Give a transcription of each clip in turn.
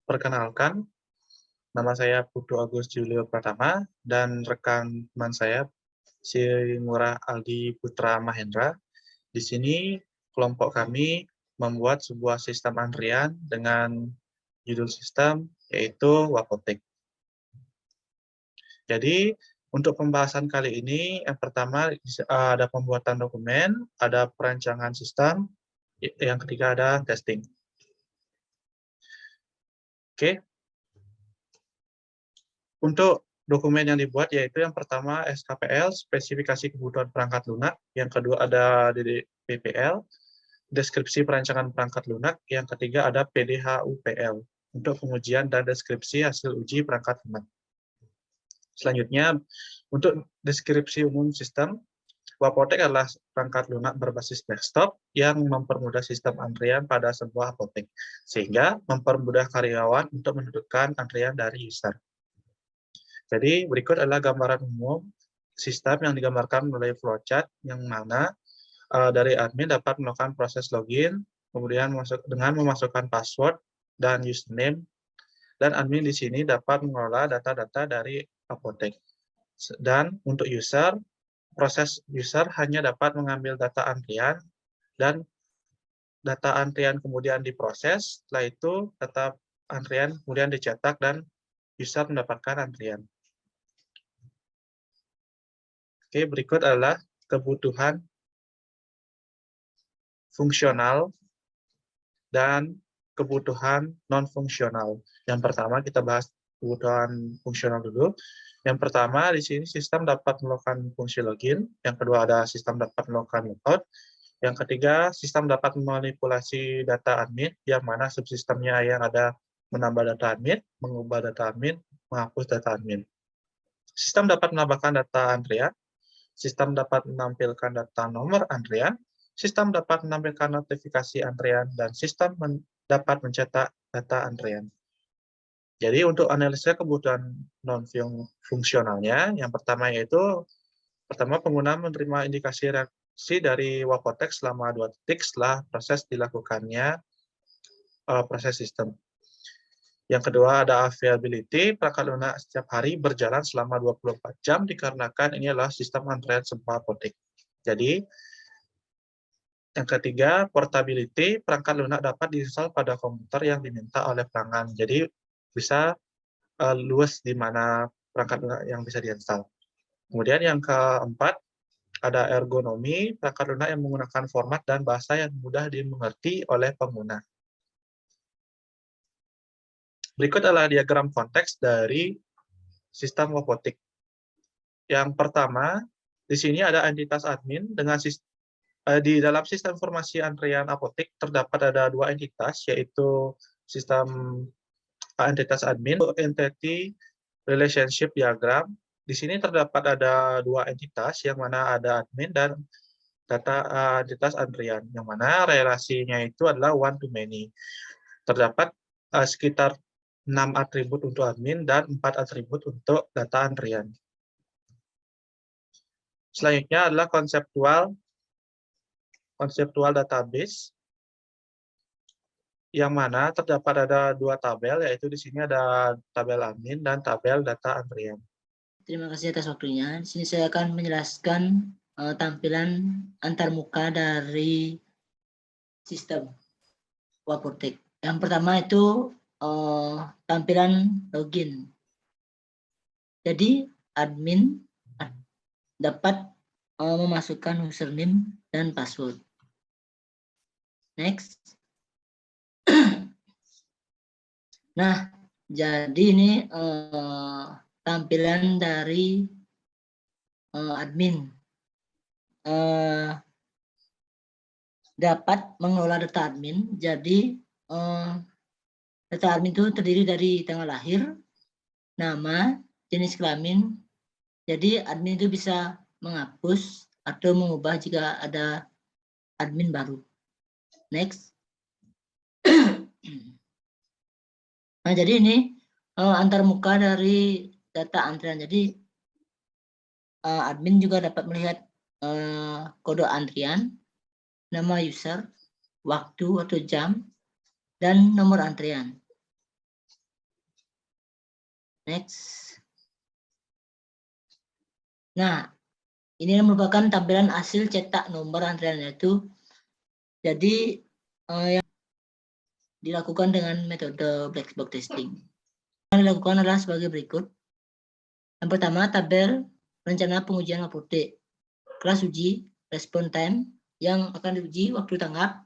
Perkenalkan, nama saya Putu Agus Julio Pratama dan rekan teman saya Ngurah Aldi Putra Mahendra. Di sini kelompok kami membuat sebuah sistem antrian dengan judul sistem yaitu Wapotek. Jadi untuk pembahasan kali ini yang pertama ada pembuatan dokumen, ada perancangan sistem, yang ketiga ada testing. Oke. Untuk dokumen yang dibuat yaitu yang pertama SKPL, spesifikasi kebutuhan perangkat lunak, yang kedua ada DDPPL, deskripsi perancangan perangkat lunak, yang ketiga ada PDHUPL untuk pengujian dan deskripsi hasil uji perangkat lunak. Selanjutnya, untuk deskripsi umum sistem, Wapotek adalah perangkat lunak berbasis desktop yang mempermudah sistem antrian pada sebuah apotek, sehingga mempermudah karyawan untuk menentukan antrian dari user. Jadi berikut adalah gambaran umum sistem yang digambarkan melalui flowchart yang mana dari admin dapat melakukan proses login, kemudian dengan memasukkan password dan username, dan admin di sini dapat mengelola data-data dari apotek. Dan untuk user, proses user hanya dapat mengambil data antrian dan data antrian kemudian diproses, setelah itu data antrian kemudian dicetak dan user mendapatkan antrian. Oke, berikut adalah kebutuhan fungsional dan kebutuhan non-fungsional. Yang pertama kita bahas kebutuhan fungsional dulu. Yang pertama di sini sistem dapat melakukan fungsi login, yang kedua ada sistem dapat melakukan logout, yang ketiga sistem dapat memanipulasi data admin, yang mana subsistemnya yang ada menambah data admin, mengubah data admin, menghapus data admin. Sistem dapat menambahkan data antrian, sistem dapat menampilkan data nomor antrian, sistem dapat menampilkan notifikasi antrian, dan sistem dapat mencetak data antrian. Jadi untuk analisa kebutuhan non-fungsionalnya, yang pertama yaitu, pengguna menerima indikasi reaksi dari Wapotek selama 2 detik setelah proses dilakukannya proses sistem. Yang kedua ada availability, perangkat lunak setiap hari berjalan selama 24 jam dikarenakan ini adalah sistem antrian sebuah apotek. Jadi, yang ketiga, portability, perangkat lunak dapat diinstal pada komputer yang diminta oleh pelanggan. Jadi, bisa luas di mana perangkat lunak yang bisa diinstal. Kemudian yang keempat, ada ergonomi, perangkat lunak yang menggunakan format dan bahasa yang mudah dimengerti oleh pengguna. Berikut adalah diagram konteks dari sistem Wapotek. Yang pertama, di sini ada entitas admin dengan di dalam sistem informasi antrian apotek terdapat ada 2 entitas, yaitu sistem entitas admin, entity relationship diagram. Di sini terdapat ada 2 entitas, yang mana ada admin dan data entitas antrian, yang mana relasinya itu adalah one to many. Terdapat sekitar 6 atribut untuk admin dan 4 atribut untuk data antrian. Selanjutnya adalah konseptual database, yang mana terdapat ada 2 tabel, yaitu di sini ada tabel admin dan tabel data antrian. Terima kasih atas waktunya. Di sini saya akan menjelaskan tampilan antarmuka dari sistem Wapotek. Yang pertama itu tampilan login. Jadi admin dapat memasukkan username dan password. Next. Nah, jadi ini tampilan dari admin. Dapat mengelola data admin. Jadi data admin itu terdiri dari tanggal lahir, nama, jenis kelamin. Jadi admin itu bisa menghapus atau mengubah jika ada admin baru. Next. Nah, jadi ini antarmuka dari data antrian. Jadi admin juga dapat melihat kode antrian, nama user, waktu atau jam, dan nomor antrian. Next. Nah, ini merupakan tampilan hasil cetak nomor antriannya itu. Jadi yang dilakukan dengan metode black box testing. Yang dilakukan adalah sebagai berikut. Yang pertama, tabel rencana pengujian apotek. Kelas uji, respon time, yang akan diuji, waktu tanggap,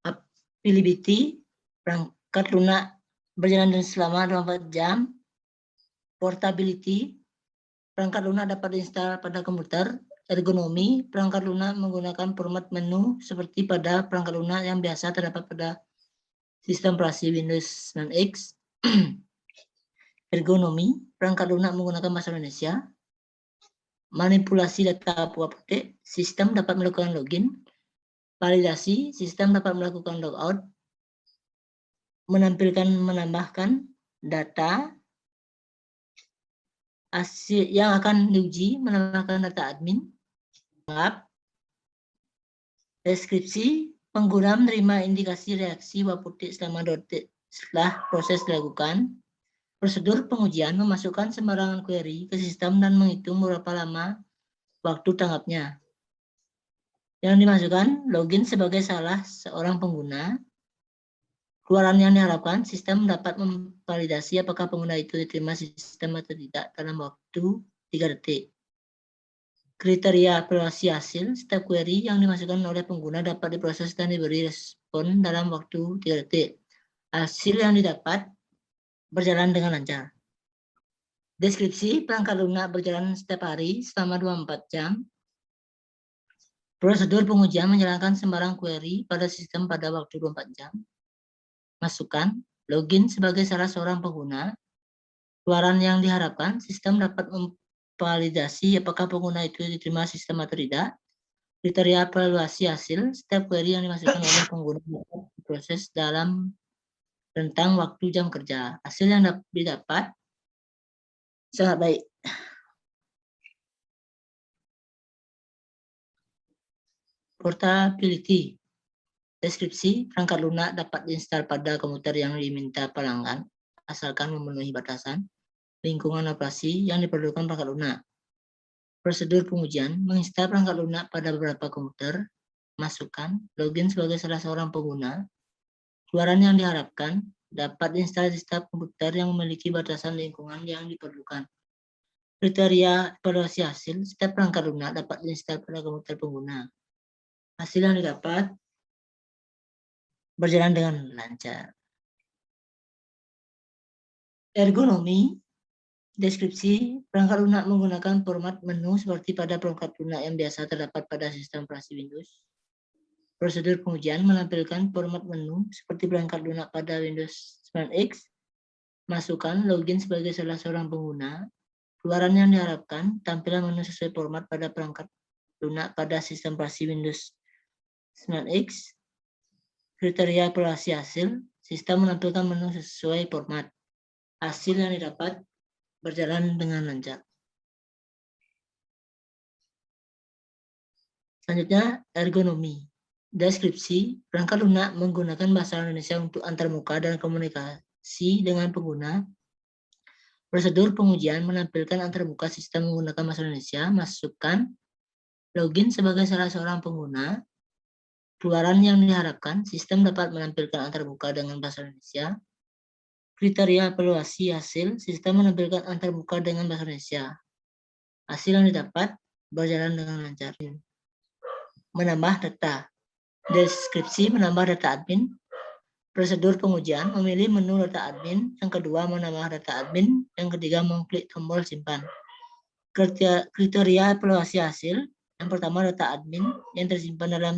availability, perangkat lunak berjalan selama 24 jam, portability, perangkat lunak dapat diinstal pada komputer, ergonomi, perangkat lunak menggunakan format menu seperti pada perangkat lunak yang biasa terdapat pada sistem operasi Windows 9X. Ergonomi, perangkat lunak menggunakan bahasa Indonesia. Manipulasi data apotek, sistem dapat melakukan login. Validasi, sistem dapat melakukan logout. Menambahkan data hasil yang akan diuji, menambahkan data admin. Deskripsi, pengguna menerima indikasi reaksi apotek selama 2 detik setelah proses dilakukan. Prosedur pengujian, memasukkan sembarangan query ke sistem dan menghitung berapa lama waktu tanggapnya. Yang dimasukkan, login sebagai salah seorang pengguna. Keluaran yang diharapkan, sistem dapat memvalidasi apakah pengguna itu diterima sistem atau tidak dalam waktu 3 detik. Kriteria evaluasi hasil, setiap query yang dimasukkan oleh pengguna dapat diproses dan diberi respon dalam waktu 3 detik. Hasil yang didapat berjalan dengan lancar. Deskripsi, perangkat lunak berjalan setiap hari selama 24 jam. Prosedur pengujian menjalankan sembarang query pada sistem pada waktu 24 jam. Masukan, login sebagai salah seorang pengguna. Keluaran yang diharapkan, sistem dapat memvalidasi apakah pengguna itu diterima sistem atau tidak. Kriteria evaluasi hasil, setiap query yang dimasukkan oleh pengguna dapat diproses dalam rentang waktu jam kerja. Hasil yang didapat sangat baik. Portability. Deskripsi, perangkat lunak dapat diinstal pada komputer yang diminta pelanggan, asalkan memenuhi batasan lingkungan operasi yang diperlukan perangkat lunak. Prosedur pengujian, menginstal perangkat lunak pada beberapa komputer, masukan, login sebagai salah seorang pengguna. Keluaran yang diharapkan, dapat diinstal di setiap komputer yang memiliki batasan lingkungan yang diperlukan. Kriteria evaluasi hasil, setiap perangkat lunak dapat diinstal pada komputer pengguna. Hasil yang didapat berjalan dengan lancar. Ergonomi, deskripsi, perangkat lunak menggunakan format menu seperti pada perangkat lunak yang biasa terdapat pada sistem operasi Windows. Prosedur pengujian menampilkan format menu seperti perangkat lunak pada Windows 9X. Masukan, login sebagai salah seorang pengguna. Keluaran yang diharapkan, tampilan menu sesuai format pada perangkat lunak pada sistem operasi Windows 9X. Kriteria evaluasi hasil, sistem menampilkan menu sesuai format. Hasil yang didapat berjalan dengan lancar. Selanjutnya, ergonomi. Deskripsi, perangkat lunak menggunakan bahasa Indonesia untuk antarmuka dan komunikasi dengan pengguna. Prosedur pengujian menampilkan antarmuka sistem menggunakan bahasa Indonesia. Masukkan, login sebagai salah seorang pengguna. Keluaran yang diharapkan, sistem dapat menampilkan antarmuka dengan bahasa Indonesia. Kriteria evaluasi hasil, sistem menampilkan antarmuka dengan bahasa Indonesia. Hasil yang didapat berjalan dengan lancar. Menambah data. Deskripsi, menambah data admin. Prosedur pengujian, memilih menu data admin. Yang kedua, menambah data admin. Yang ketiga, mengklik tombol simpan. Kriteria evaluasi hasil. Yang pertama, data admin yang tersimpan dalam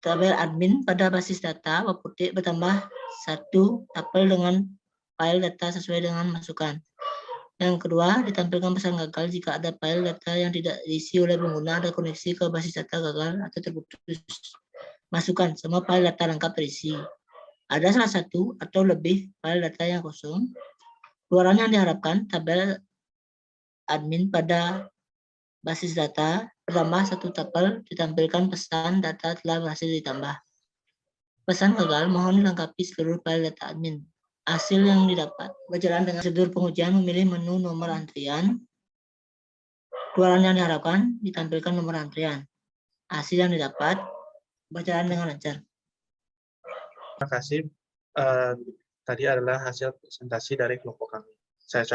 tabel admin pada basis data apotek bertambah 1 tabel dengan file data sesuai dengan masukan. Yang kedua, ditampilkan pesan gagal jika ada file data yang tidak diisi oleh pengguna ada koneksi ke basis data gagal atau terputus. Masukan, semua file data lengkap terisi. Ada salah satu atau lebih file data yang kosong. Keluaran yang diharapkan, tabel admin pada basis data bertambah 1 tabel, ditampilkan pesan data telah berhasil ditambah. Pesan gagal, mohon dilengkapi seluruh file data admin. hasil yang didapat. Berjalan dengan prosedur pengujian, memilih menu nomor antrian. Keluaran yang diharapkan, ditampilkan nomor antrian. Hasil yang didapat, berjalan dengan lancar. Terima kasih. Tadi adalah hasil presentasi dari kelompok kami. Saya